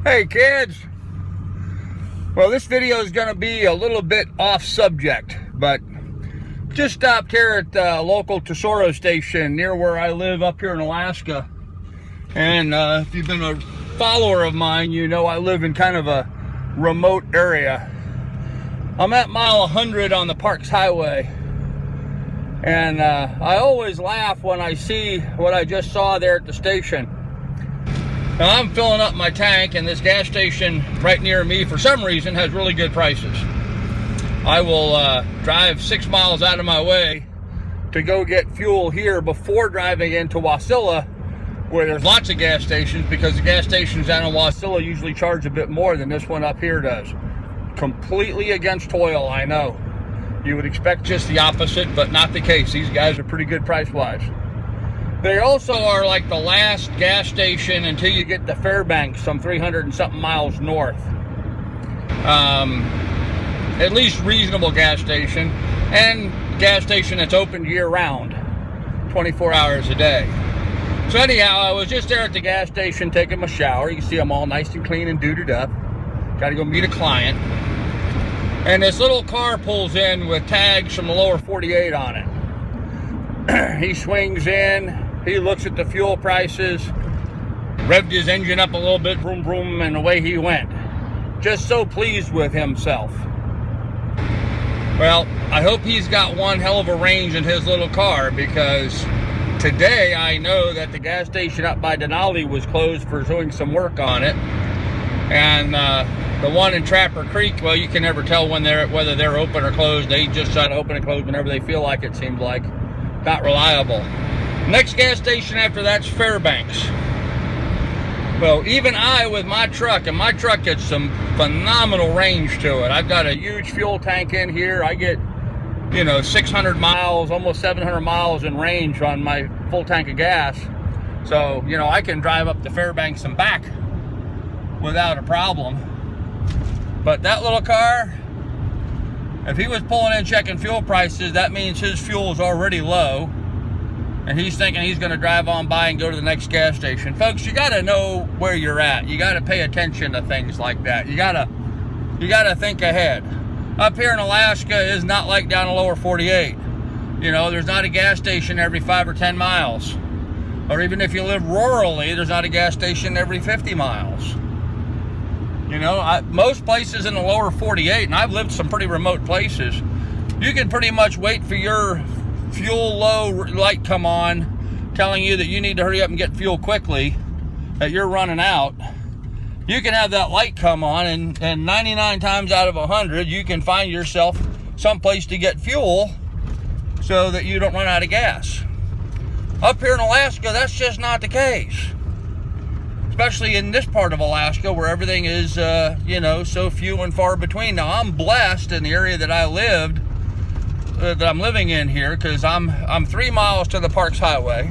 Hey kids! Well, this video is going to be a little bit off subject, but just stopped here at the local Tesoro station near where I live up here in Alaska. And if you've been a follower of mine, you know I live in kind of a remote area. I'm at mile 100 on the Parks Highway. And I always laugh when I see what I just saw there at the station. Now, I'm filling up my tank, and this gas station right near me, for some reason, has really good prices. I will drive 6 miles out of my way to go get fuel here before driving into Wasilla, where there's lots of gas stations, because the gas stations down in Wasilla usually charge a bit more than this one up here does. Completely against toil, I know. You would expect just the opposite, but not the case. These guys are pretty good price-wise. They also are like the last gas station until you get to Fairbanks, some 300 and something miles north. At least reasonable gas station, and gas station that's open year-round, 24 hours a day. So anyhow, I was just there at the gas station taking my shower. You can see I'm all nice and clean and duded up. Got to go meet a client. And this little car pulls in with tags from the lower 48 on it. He swings in. He looks at the fuel prices, revved his engine up a little bit, vroom, vroom, and away he went. Just so pleased with himself. Well, I hope he's got one hell of a range in his little car, because today I know that the gas station up by Denali was closed for doing some work on it. And the one in Trapper Creek, well, you can never tell whether they're open or closed. They just try to open and close whenever they feel like, it seems like. Not reliable. Next gas station after that's Fairbanks. Well, even I with my truck, and my truck gets some phenomenal range to it. I've got a huge fuel tank in here. I get, 600 miles, almost 700 miles in range on my full tank of gas. So, I can drive up to Fairbanks and back without a problem. But that little car, if he was pulling in checking fuel prices, that means his fuel is already low. And he's thinking he's going to drive on by and go to the next gas station. Folks, you got to know where you're at. You got to pay attention to things like that. You got to think ahead. Up here in Alaska is not like down in the lower 48. There's not a gas station every 5 or 10 miles. Or even if you live rurally, there's not a gas station every 50 miles. Most places in the lower 48, and I've lived some pretty remote places, you can pretty much wait for your fuel low light come on, telling you that you need to hurry up and get fuel quickly, that you're running out. You can have that light come on, and 99 times out of 100, you can find yourself someplace to get fuel so that you don't run out of gas. Up here in Alaska, that's just not the case. Especially in this part of Alaska where everything is, so few and far between. Now, I'm blessed in the area that I lived, that I'm living in here, because I'm 3 miles to the Parks Highway.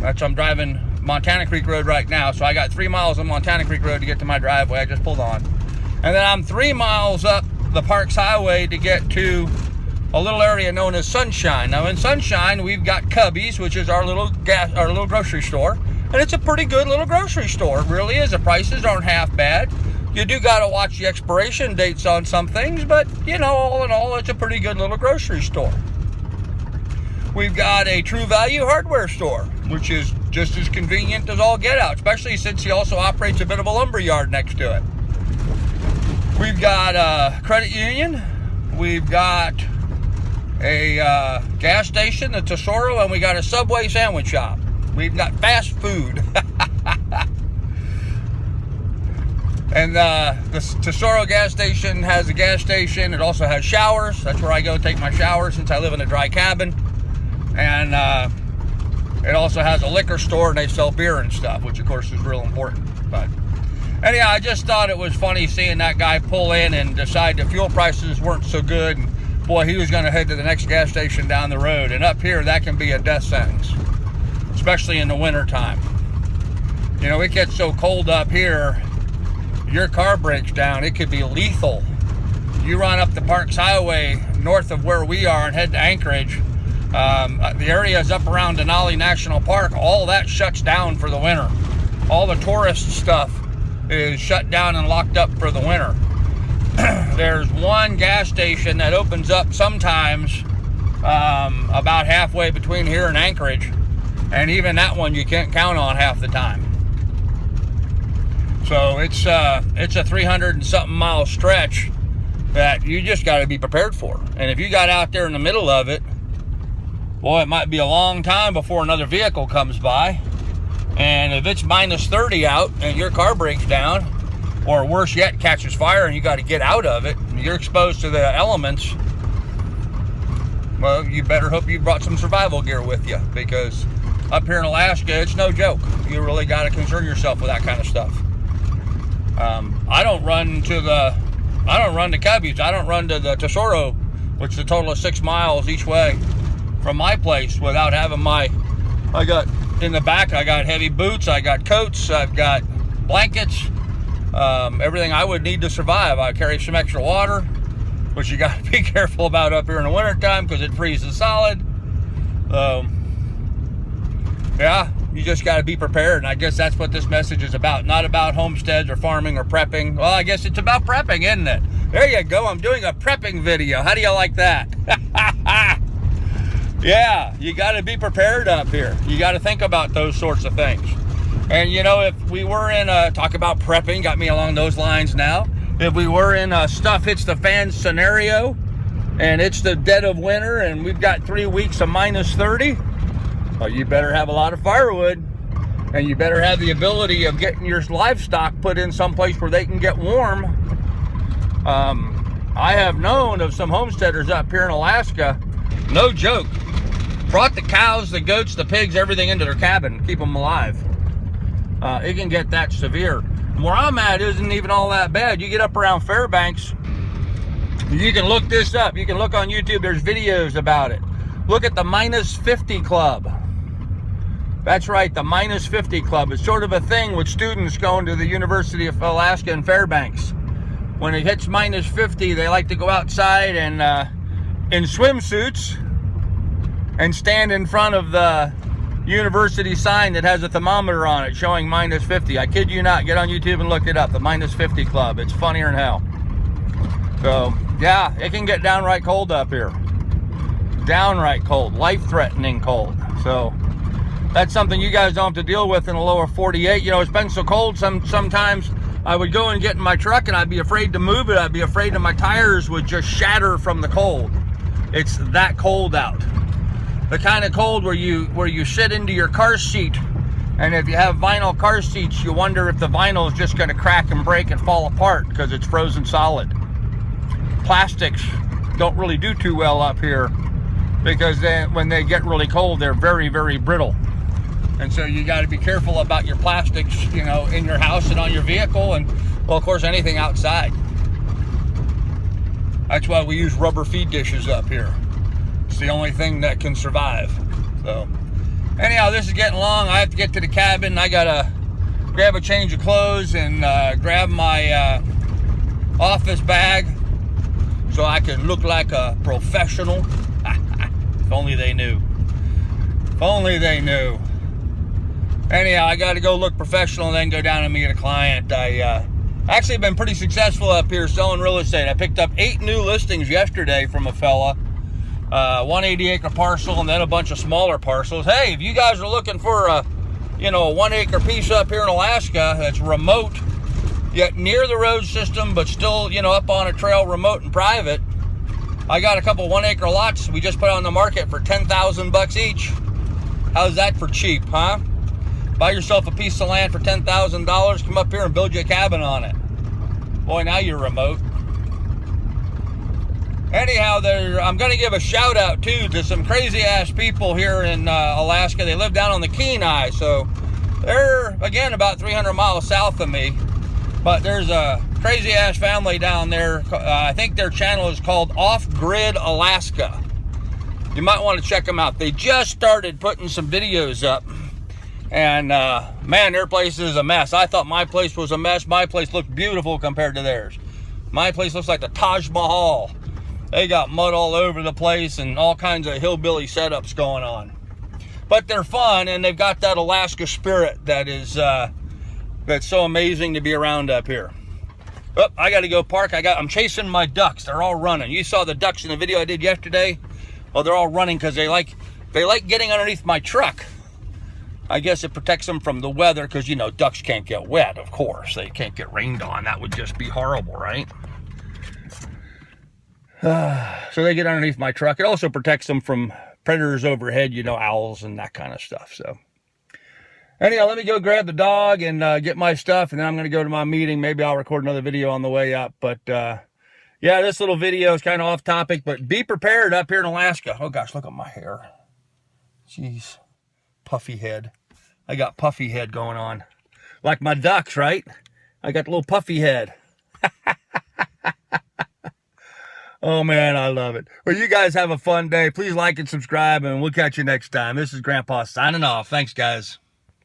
I'm driving Montana Creek Road right now, so I got 3 miles on Montana Creek Road to get to my driveway. I just pulled on. And then I'm 3 miles up the Parks Highway to get to a little area known as Sunshine. Now, in Sunshine, we've got Cubby's, which is our little grocery store. And it's a pretty good little grocery store. It really is. The prices aren't half bad. You do got to watch the expiration dates on some things, but, all in all, it's a pretty good little grocery store. We've got a True Value hardware store, which is just as convenient as all get out, especially since he also operates a bit of a lumber yard next to it. We've got a credit union. We've got a gas station, the Tesoro, and we got a Subway sandwich shop. We've got fast food. And the Tesoro gas station has a gas station. It also has showers. That's where I go take my shower since I live in a dry cabin. And it also has a liquor store, and they sell beer and stuff, which of course is real important. But anyhow, I just thought it was funny seeing that guy pull in and decide the fuel prices weren't so good. And boy, he was going to head to the next gas station down the road. And up here, that can be a death sentence, especially in the winter time. It gets so cold up here, your car breaks down, it could be lethal. You run up the Parks Highway north of where we are and head to Anchorage, the areas up around Denali National Park, all that shuts down for the winter. All the tourist stuff is shut down and locked up for the winter. There's one gas station that opens up sometimes about halfway between here and Anchorage, and even that one you can't count on half the time. So it's a 300 and something mile stretch that you just got to be prepared for. And if you got out there in the middle of it, well, it might be a long time before another vehicle comes by. And if it's minus 30 out and your car breaks down, or worse yet, catches fire and you got to get out of it, and you're exposed to the elements, well, you better hope you brought some survival gear with you, because up here in Alaska, it's no joke. You really got to concern yourself with that kind of stuff. I don't run to Cubbies. I don't run to the Tesoro, which is a total of 6 miles each way from my place, without having I got in the back, I got heavy boots, I got coats, I've got blankets, everything I would need to survive. I carry some extra water, which you got to be careful about up here in the wintertime because it freezes solid. Yeah, you just got to be prepared, and I guess that's what this message is about. Not about homesteads or farming or prepping. Well, I guess it's about prepping, isn't it? There you go. I'm doing a prepping video. How do you like that? Yeah, you got to be prepared up here. You got to think about those sorts of things. And you know, if we were in a talk about prepping, got me along those lines now. If we were in a stuff hits the fan scenario, and it's the dead of winter, and we've got 3 weeks of minus 30, well, you better have a lot of firewood, and you better have the ability of getting your livestock put in some place where they can get warm. I have known of some homesteaders up here in Alaska, no joke, brought the cows, the goats, the pigs, everything into their cabin, keep them alive. It can get that severe. Where I'm at isn't even all that bad. You get up around Fairbanks, you can look this up. You can look on YouTube. There's videos about it. Look at the minus 50 club. That's right, the minus 50 club. It's sort of a thing with students going to the University of Alaska in Fairbanks. When it hits minus 50, they like to go outside and in swimsuits and stand in front of the university sign that has a thermometer on it showing minus 50. I kid you not. Get on YouTube and look it up. The minus 50 club. It's funnier than hell. So, yeah, it can get downright cold up here. Downright cold. Life-threatening cold. So, that's something you guys don't have to deal with in the lower 48. You know, it's been so cold sometimes I would go and get in my truck and I'd be afraid to move it. I'd be afraid that my tires would just shatter from the cold. It's that cold out. The kind of cold where you sit into your car seat, and if you have vinyl car seats, you wonder if the vinyl is just going to crack and break and fall apart because it's frozen solid. Plastics don't really do too well up here because when they get really cold, they're very, very brittle. And so you got to be careful about your plastics, you know, in your house and on your vehicle, and, well, of course, anything outside. That's why we use rubber feed dishes up here. It's the only thing that can survive. So, anyhow, this is getting long. I have to get to the cabin. I gotta grab a change of clothes and grab my office bag so I can look like a professional. If only they knew. If only they knew. Anyhow, I got to go look professional and then go down and meet a client. I actually been pretty successful up here selling real estate. I picked up 8 new listings yesterday from a fella. 180-acre parcel and then a bunch of smaller parcels. Hey, if you guys are looking for a 1-acre piece up here in Alaska that's remote, yet near the road system, but still, up on a trail, remote and private, I got a couple 1-acre lots we just put on the market for $10,000 each. How's that for cheap, huh? Buy yourself a piece of land for $10,000, come up here and build you a cabin on it. Boy, now you're remote. Anyhow, I'm going to give a shout out too to some crazy ass people here in Alaska. They live down on the Kenai, so they're again about 300 miles south of me. But there's a crazy ass family down there. I think their channel is called Offgrid Alaska. You might want to check them out. They just started putting some videos up, and man, their place is a mess. I thought my place was a mess. My place looked beautiful compared to theirs. My place looks like the Taj Mahal. They got mud all over the place and all kinds of hillbilly setups going on. But they're fun, and they've got that Alaska spirit that is That's so amazing to be around up here. Oh, I got to go park. I'm chasing my ducks. They're all running. You saw the ducks in the video I did yesterday. Well, they're all running because they like getting underneath my truck. I guess it protects them from the weather because, you know, ducks can't get wet, of course. They can't get rained on. That would just be horrible, right? So they get underneath my truck. It also protects them from predators overhead, you know, owls and that kind of stuff. So anyhow, let me go grab the dog and get my stuff, and then I'm going to go to my meeting. Maybe I'll record another video on the way up. But yeah, this little video is kind of off topic, but be prepared up here in Alaska. Oh gosh, look at my hair. Jeez. Puffy head. I got puffy head going on. Like my ducks, right? I got a little puffy head. Oh man, I love it. Well, you guys have a fun day. Please like and subscribe, and we'll catch you next time. This is Grandpa signing off. Thanks, guys.